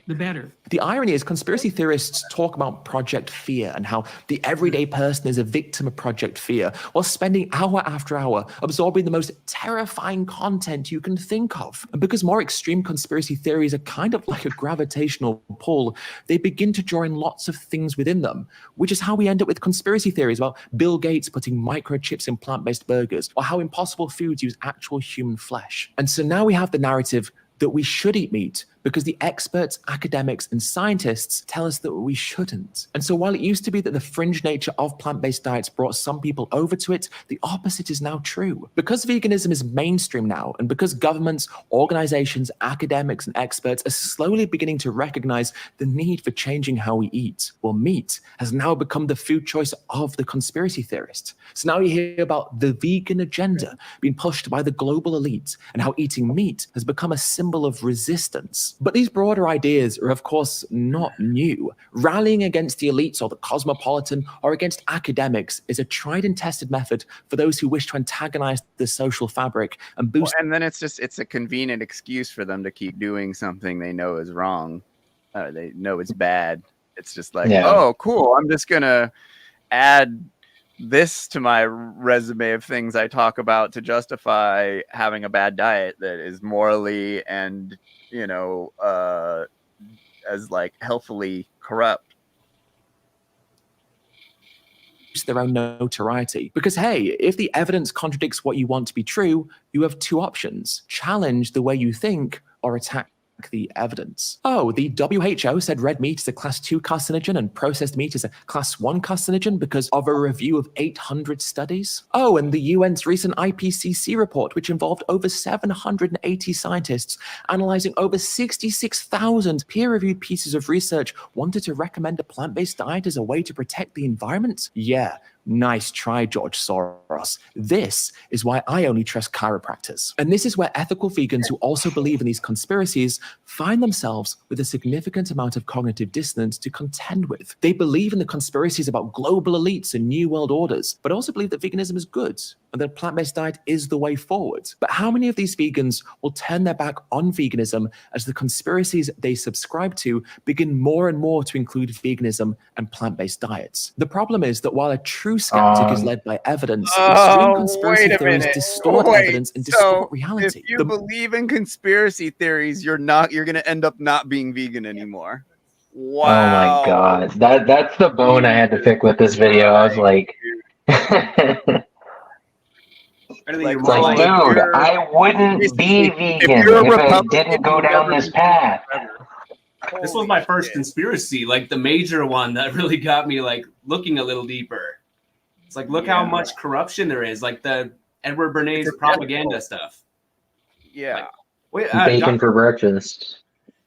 the better. The irony is conspiracy theorists talk about Project Fear and how the everyday person is a victim of Project Fear while spending hour after hour absorbing the most terrifying content you can think of. And because more extreme conspiracy theories are kind of like a gravitational pull, they begin to draw in lots of things within them, which is how we end up with conspiracy theories about Bill Gates putting microchips in plant-based burgers or how Impossible Foods use actual human flesh. And so now we have the narrative that we should eat meat because the experts, academics, and scientists tell us that we shouldn't. And so while it used to be that the fringe nature of plant-based diets brought some people over to it, the opposite is now true. Because veganism is mainstream now, and because governments, organizations, academics, and experts are slowly beginning to recognize the need for changing how we eat, well, meat has now become the food choice of the conspiracy theorist. So now you hear about the vegan agenda being pushed by the global elite and how eating meat has become a symbol of resistance. But these broader ideas are, of course, not new. Rallying against the elites or the cosmopolitan or against academics is a tried and tested method for those who wish to antagonize the social fabric and boost. And then it's a convenient excuse for them to keep doing something they know is wrong. They know it's bad. It's just like, oh, cool. I'm just going to add this to my resume of things I talk about to justify having a bad diet that is morally and as like healthily corrupt. Their own notoriety. Because hey, if the evidence contradicts what you want to be true, you have two options: challenge the way you think or attack the evidence. Oh, the WHO said red meat is a class 2 carcinogen and processed meat is a class 1 carcinogen because of a review of 800 studies. Oh, and the UN's recent IPCC report, which involved over 780 scientists analyzing over 66,000 peer-reviewed pieces of research, wanted to recommend a plant-based diet as a way to protect the environment? Yeah. Nice try, George Soros. This is why I only trust chiropractors. And this is where ethical vegans who also believe in these conspiracies find themselves with a significant amount of cognitive dissonance to contend with. They believe in the conspiracies about global elites and new world orders, but also believe that veganism is good and that a plant-based diet is the way forward. But how many of these vegans will turn their back on veganism as the conspiracies they subscribe to begin more and more to include veganism and plant-based diets? The problem is that while a true skeptic is led by evidence, extreme conspiracy theories distort evidence and distort reality. If you believe in conspiracy theories, you're going to end up not being vegan anymore. Wow. Oh my god. That's the bone I had to pick with this video. I was like, it's like, dude, I wouldn't be vegan if I didn't go down this path. This was my first conspiracy, like the major one that really got me like looking a little deeper. It's like, look how much corruption there is, like the Edward Bernays propaganda stuff. Yeah. Like, bacon for breakfast.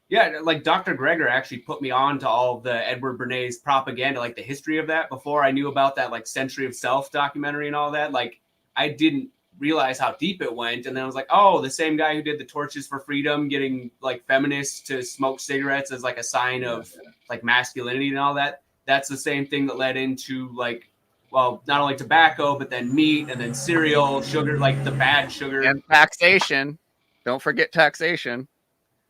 Yeah, like Dr. Greger actually put me on to all of the Edward Bernays propaganda, like the history of that before I knew about that like Century of Self documentary and all that. Like I didn't realize how deep it went. And then I was like, oh, the same guy who did the Torches for Freedom, getting like feminists to smoke cigarettes as like a sign of like masculinity and all that. That's the same thing that led into like, well, not only tobacco, but then meat and then cereal, sugar, like the bad sugar. And taxation. Don't forget taxation.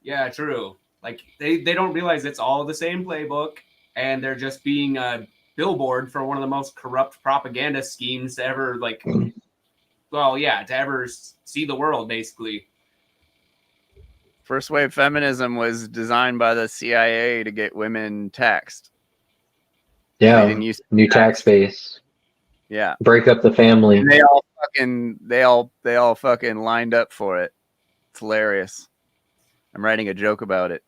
Yeah, true. Like they don't realize it's all the same playbook and they're just being a billboard for one of the most corrupt propaganda schemes to ever like, well, yeah, to ever see the world, basically. First wave feminism was designed by the CIA to get women taxed. Yeah, new tax base. Yeah, break up the family. And they all fucking lined up for it. It's hilarious. I'm writing a joke about it.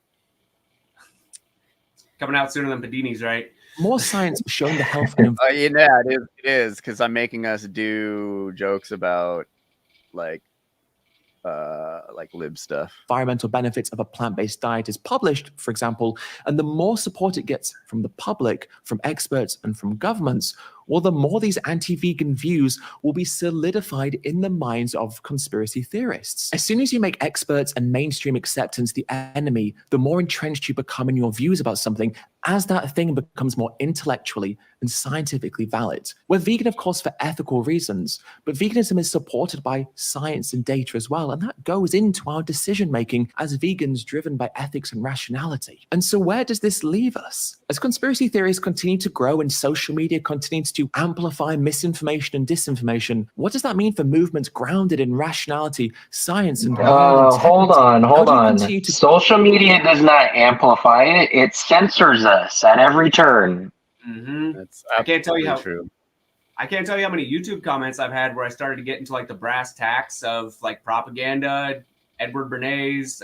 Coming out sooner than Padini's, right? More science showing the health and yeah, it is because I'm making us do jokes about like lib stuff. Environmental benefits of a plant-based diet is published, for example, and the more support it gets from the public, from experts, and from governments, well, the more these anti-vegan views will be solidified in the minds of conspiracy theorists. As soon as you make experts and mainstream acceptance the enemy, the more entrenched you become in your views about something as that thing becomes more intellectually and scientifically valid. We're vegan, of course, for ethical reasons, but veganism is supported by science and data as well, and that goes into our decision-making as vegans driven by ethics and rationality. And so where does this leave us? As conspiracy theories continue to grow and social media continues to amplify misinformation and disinformation, what does that mean for movements grounded in rationality, science, and hold on. Social media does not amplify it; it censors us at every turn. Mm-hmm. That's I can't tell you how true. I can't tell you how many YouTube comments I've had where I started to get into like the brass tacks of like propaganda, Edward Bernays,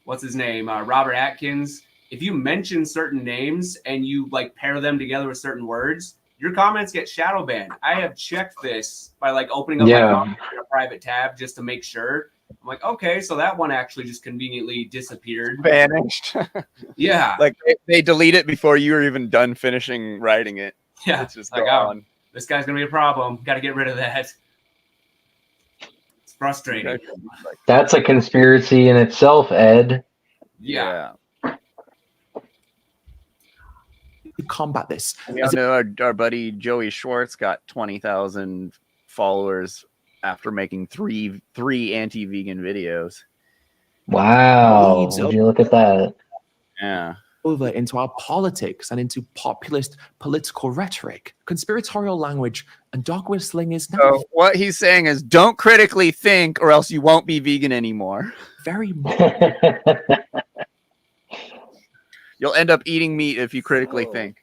what's his name, Robert Atkins. If you mention certain names and you like pair them together with certain words, your comments get shadow banned. I have checked this by like opening up my comments in a private tab just to make sure. I'm like, okay, so that one actually just conveniently disappeared. Vanished. Yeah. Like they delete it before you were even done finishing writing it. Yeah. It's just like, gone. This guy's going to be a problem. Got to get rid of that. It's frustrating. That's a conspiracy in itself, Ed. Yeah. Combat this. We all know our buddy Joey Schwartz got 20,000 followers after making three anti-vegan videos. Wow. Would you look at that? Yeah. Over into our politics and into populist political rhetoric, conspiratorial language, and dog whistling is now. So what he's saying is don't critically think or else you won't be vegan anymore. Very much. You'll end up eating meat if you critically think.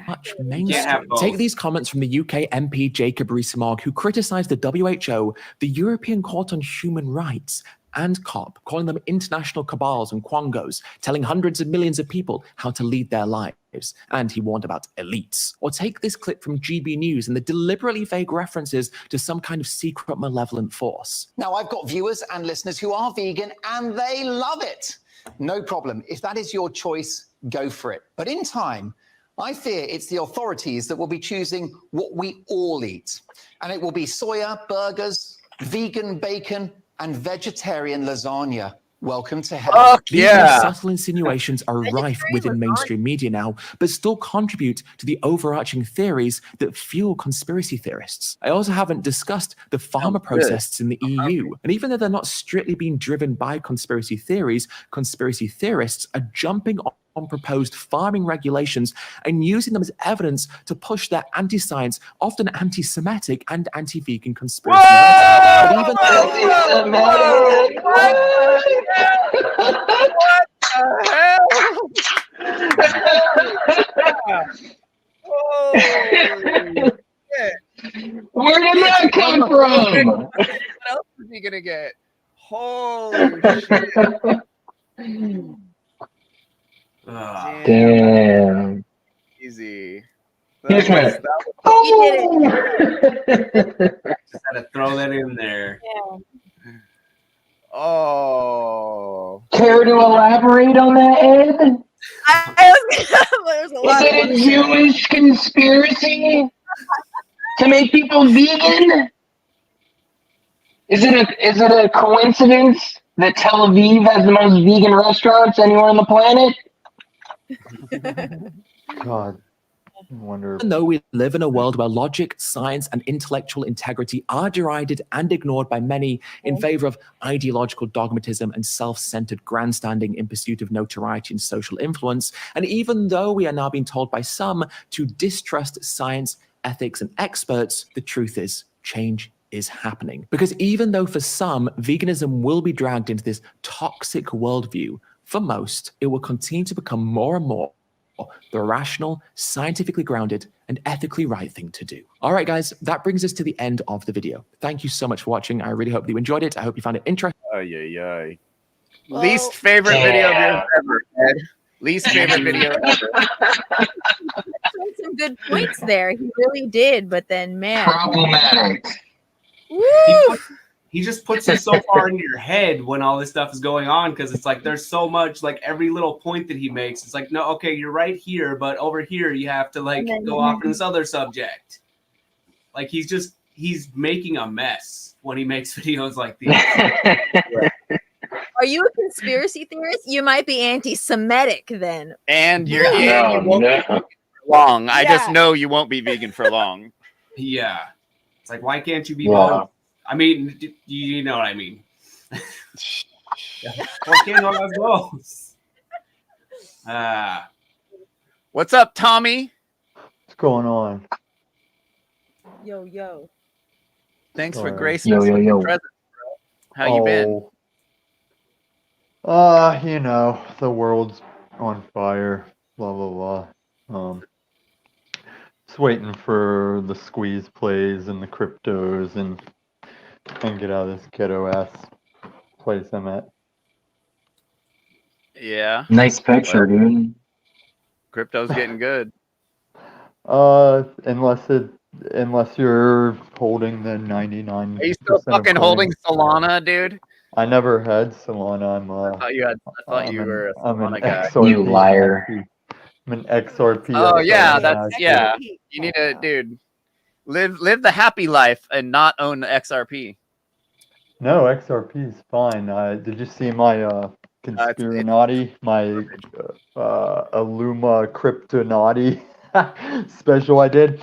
Much mainstream. Take these comments from the UK MP Jacob Rees-Mogg, who criticised the WHO, the European Court on Human Rights, and COP, calling them international cabals and quangos, telling hundreds of millions of people how to lead their lives. And he warned about elites. Or take this clip from GB News and the deliberately vague references to some kind of secret malevolent force. Now, I've got viewers and listeners who are vegan and they love it. No problem. If that is your choice, go for it. But in time, I fear it's the authorities that will be choosing what we all eat. And it will be soya, burgers, vegan bacon, and vegetarian lasagna. Welcome to hell. These subtle insinuations are rife within mainstream media now, but still contribute to the overarching theories that fuel conspiracy theorists. I also haven't discussed the pharma protests in the EU. And even though they're not strictly being driven by conspiracy theories, conspiracy theorists are jumping on proposed farming regulations and using them as evidence to push their anti-science, often anti-Semitic and anti-vegan conspiracy. But even Where did that come from? What else is he gonna get? Holy shit. Damn. Easy. Just went. Just had to throw that in there. Oh. Care to elaborate on that, Ed? Is it a Jewish conspiracy to make people vegan? Is it a coincidence that Tel Aviv has the most vegan restaurants anywhere on the planet? God. I wonder. Even though we live in a world where logic, science, and intellectual integrity are derided and ignored by many in favor of ideological dogmatism and self-centered grandstanding in pursuit of notoriety and social influence, and even though we are now being told by some to distrust science, ethics, and experts, the truth is, change is happening. Because even though for some, veganism will be dragged into this toxic worldview, for most, it will continue to become more and more the rational, scientifically grounded, and ethically right thing to do. All right, guys, that brings us to the end of the video. Thank you so much for watching. I really hope that you enjoyed it. I hope you found it interesting. Least favorite video of yours ever, Ed. Least favorite video ever. Some good points there. He really did, but then, man. Problematic. He just puts it so far into your head when all this stuff is going on, because it's like there's so much, like every little point that he makes, it's like, no, okay, you're right here, but over here you have to like go off in this other subject. Like he's making a mess when he makes videos like these. Are you a conspiracy theorist? You might be anti-Semitic then. And you won't be vegan for long. I just know you won't be vegan for long. Yeah. It's like, why can't you be both? I mean, you know what I mean. Why can't all those? What's up, Tommy? What's going on? Yo. Thanks for gracing us with your presence, bro. How you been? You know, the world's on fire, blah blah blah. Just waiting for the squeeze plays and the cryptos and get out of this ghetto ass place I'm at. Yeah. Nice picture, dude. Crypto's getting good. Unless you're holding the 99%. Are you still fucking holding Solana, dude? I never had Solana. I thought you were a Solana guy. You liar. I'm an XRP. Oh yeah, You need to, dude, live the happy life and not own XRP. No, XRP is fine. Did you see my Conspirinati, my Illuma Cryptonati special I did?